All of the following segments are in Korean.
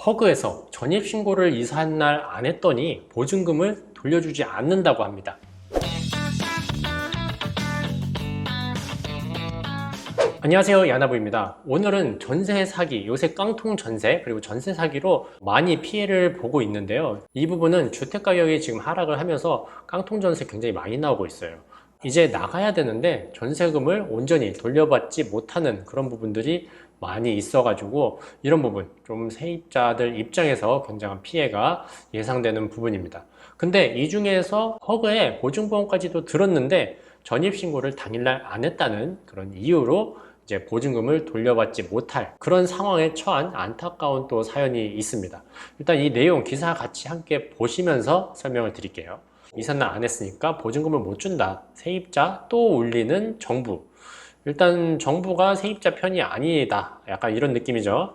허그에서 전입신고를 이사한 날 안 했더니 보증금을 돌려주지 않는다고 합니다. 안녕하세요, 야나부입니다. 오늘은 전세 사기, 요새 깡통 전세 그리고 전세 사기로 많이 피해를 보고 있는데요. 이 부분은 주택가격이 지금 하락을 하면서 깡통 전세 굉장히 많이 나오고 있어요. 이제 나가야 되는데 전세금을 온전히 돌려받지 못하는 그런 부분들이 많이 있어가지고 이런 부분 좀 세입자들 입장에서 굉장한 피해가 예상되는 부분입니다. 근데 이 중에서 허그에 보증보험까지도 들었는데 전입신고를 당일날 안 했다는 그런 이유로 이제 보증금을 돌려받지 못할 그런 상황에 처한 안타까운 또 사연이 있습니다. 일단 이 내용 기사 같이 함께 보시면서 설명을 드릴게요. 이사날 안 했으니까 보증금을 못 준다. 세입자 또 울리는 정부. 일단 정부가 세입자 편이 아니다. 약간 이런 느낌이죠.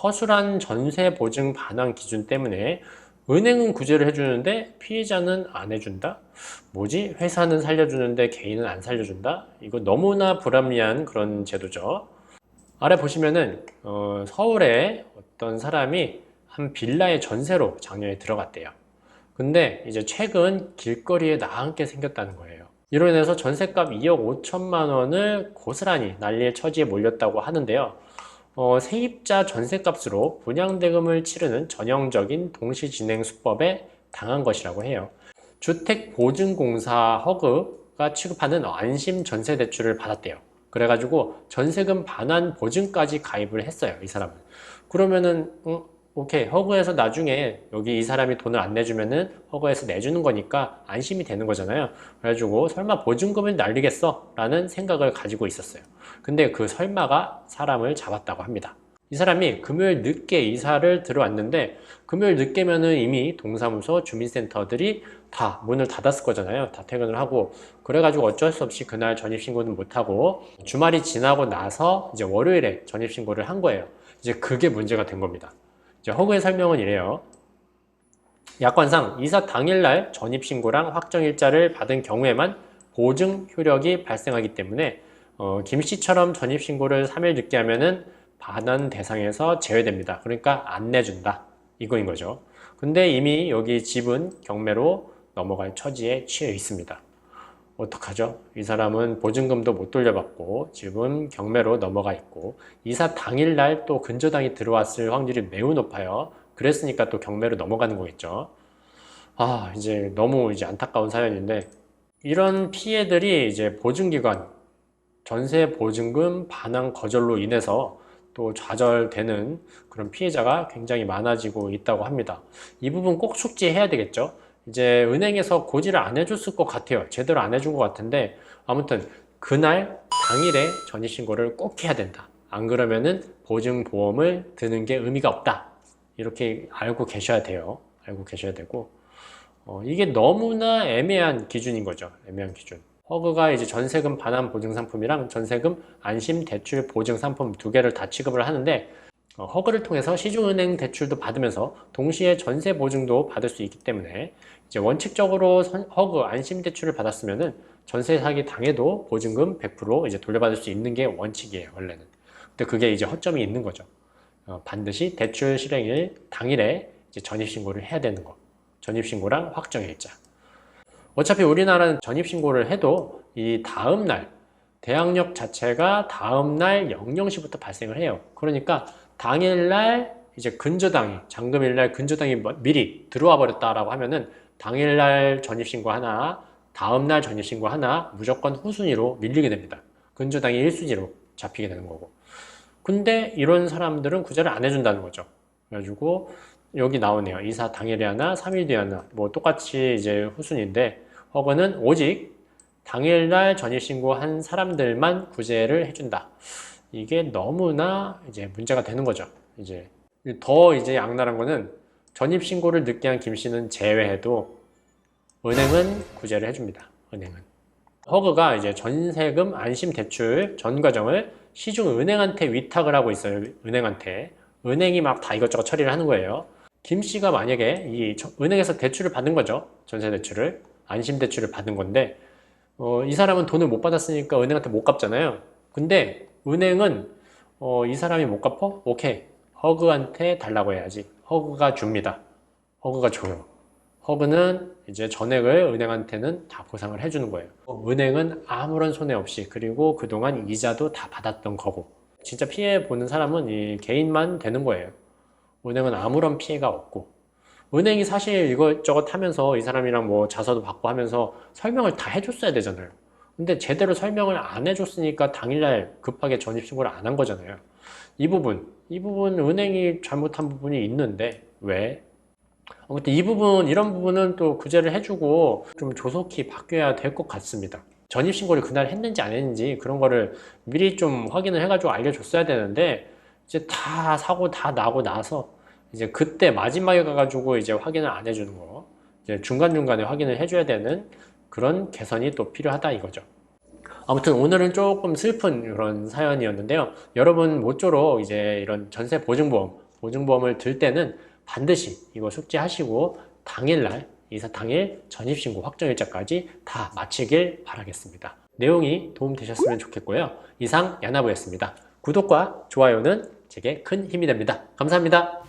허술한 전세 보증 반환 기준 때문에 은행은 구제를 해주는데 피해자는 안 해준다? 뭐지? 회사는 살려주는데 개인은 안 살려준다? 이거 너무나 불합리한 그런 제도죠. 아래 보시면은 서울에 어떤 사람이 한 빌라의 전세로 작년에 들어갔대요. 근데 이제 최근 길거리에 나앉게 생겼다는 거예요. 이로 인해서 전셋값 2억 5천만 원을 고스란히 날릴 처지에 몰렸다고 하는데요. 세입자 전셋값으로 분양대금을 치르는 전형적인 동시진행 수법에 당한 것이라고 해요. 주택보증공사 허그가 취급하는 안심 전세대출을 받았대요. 그래가지고 전세금 반환 보증까지 가입을 했어요, 이 사람은. 그러면은 오케이, 허그에서 나중에 여기 이 사람이 돈을 안 내주면은 허그에서 내주는 거니까 안심이 되는 거잖아요. 그래가지고 설마 보증금을 날리겠어? 라는 생각을 가지고 있었어요. 근데 그 설마가 사람을 잡았다고 합니다. 이 사람이 금요일 늦게 이사를 들어왔는데 금요일 늦게면은 이미 동사무소 주민센터들이 다 문을 닫았을 거잖아요. 다 퇴근을 하고. 그래가지고 어쩔 수 없이 그날 전입신고는 못하고 주말이 지나고 나서 이제 월요일에 전입신고를 한 거예요. 이제 그게 문제가 된 겁니다. 허그의 설명은 이래요. 약관상 이사 당일날 전입신고랑 확정일자를 받은 경우에만 보증 효력이 발생하기 때문에 김씨처럼 전입신고를 3일 늦게 하면은 반환 대상에서 제외됩니다. 그러니까 안 내준다. 이거인 거죠. 근데 이미 여기 집은 경매로 넘어갈 처지에 처해 있습니다. 어떡하죠? 이 사람은 보증금도 못 돌려받고 집은 경매로 넘어가 있고 이사 당일날 또 근저당이 들어왔을 확률이 매우 높아요. 그랬으니까 또 경매로 넘어가는 거겠죠. 이제 너무 이제 안타까운 사연인데 이런 피해들이 이제 보증기관 전세 보증금 반환 거절로 인해서 또 좌절되는 그런 피해자가 굉장히 많아지고 있다고 합니다. 이 부분 꼭 숙지해야 되겠죠. 이제 은행에서 고지를 안 해줬을 것 같아요. 제대로 안 해준 것 같은데 아무튼 그날 당일에 전입신고를 꼭 해야 된다. 안 그러면은 보증보험을 드는 게 의미가 없다. 이렇게 알고 계셔야 돼요. 알고 계셔야 되고 이게 너무나 애매한 기준인 거죠. 애매한 기준. 허그가 이제 전세금 반환 보증 상품이랑 전세금 안심 대출 보증 상품 두 개를 다 취급을 하는데 허그를 통해서 시중은행 대출도 받으면서 동시에 전세 보증도 받을 수 있기 때문에 이제 원칙적으로 허그 안심 대출을 받았으면은 전세 사기 당해도 보증금 100% 이제 돌려받을 수 있는 게 원칙이에요, 원래는. 근데 그게 이제 허점이 있는 거죠. 반드시 대출 실행일 당일에 이제 전입신고를 해야 되는 거. 전입신고랑 확정일자. 어차피 우리나라는 전입신고를 해도 이 다음날 대항력 자체가 다음날 00시부터 발생을 해요. 그러니까 당일날 이제 근저당이 잔금일날 근저당이 미리 들어와 버렸다라고 하면은 당일날 전입신고 하나, 다음날 전입신고 하나 무조건 후순위로 밀리게 됩니다. 근저당이 1순위로 잡히게 되는 거고. 근데 이런 사람들은 구제를 안 해준다는 거죠. 그래가지고 여기 나오네요. 이사 당일에 하나, 3일 뒤에 하나. 뭐 똑같이 이제 후순위인데 허그는 오직 당일날 전입신고한 사람들만 구제를 해준다. 이게 너무나 이제 문제가 되는 거죠. 이제 악랄한 거는 전입신고를 늦게 한 김 씨는 제외해도 은행은 구제를 해줍니다. 은행은. 허그가 이제 전세금 안심 대출 전 과정을 시중 은행한테 위탁을 하고 있어요. 은행한테. 은행이 막 다 이것저것 처리를 하는 거예요. 김 씨가 만약에 이 은행에서 대출을 받은 거죠. 전세 대출을. 안심 대출을 받은 건데 이 사람은 돈을 못 받았으니까 은행한테 못 갚잖아요. 근데 은행은 이 사람이 못 갚어? 오케이. 허그한테 달라고 해야지. 허그가 줍니다. 허그가 줘요. 허그는 이제 전액을 은행한테는 다 보상을 해주는 거예요. 은행은 아무런 손해 없이, 그리고 그동안 이자도 다 받았던 거고, 진짜 피해 보는 사람은 이 개인만 되는 거예요. 은행은 아무런 피해가 없고, 은행이 사실 이것저것 하면서 이 사람이랑 뭐 자서도 받고 하면서 설명을 다 해줬어야 되잖아요. 근데 제대로 설명을 안 해줬으니까 당일날 급하게 전입신고를 안 한 거잖아요. 이 부분 은행이 잘못한 부분이 있는데 왜? 아무튼 이런 부분은 또 구제를 해주고 좀 조속히 바뀌어야 될 것 같습니다. 전입신고를 그날 했는지 안 했는지 그런 거를 미리 좀 확인을 해가지고 알려줬어야 되는데, 이제 다 사고 다 나고 나서 이제 그때 마지막에 가가지고 이제 확인을 안 해주는 거, 이제 중간중간에 확인을 해줘야 되는 그런 개선이 또 필요하다 이거죠. 아무튼 오늘은 조금 슬픈 그런 사연이었는데요. 여러분 모쪼록 이제 이런 전세 보증보험을 들 때는 반드시 이거 숙지하시고 당일날, 이사 당일 전입신고 확정일자까지 다 마치길 바라겠습니다. 내용이 도움되셨으면 좋겠고요. 이상 야나부였습니다. 구독과 좋아요는 제게 큰 힘이 됩니다. 감사합니다.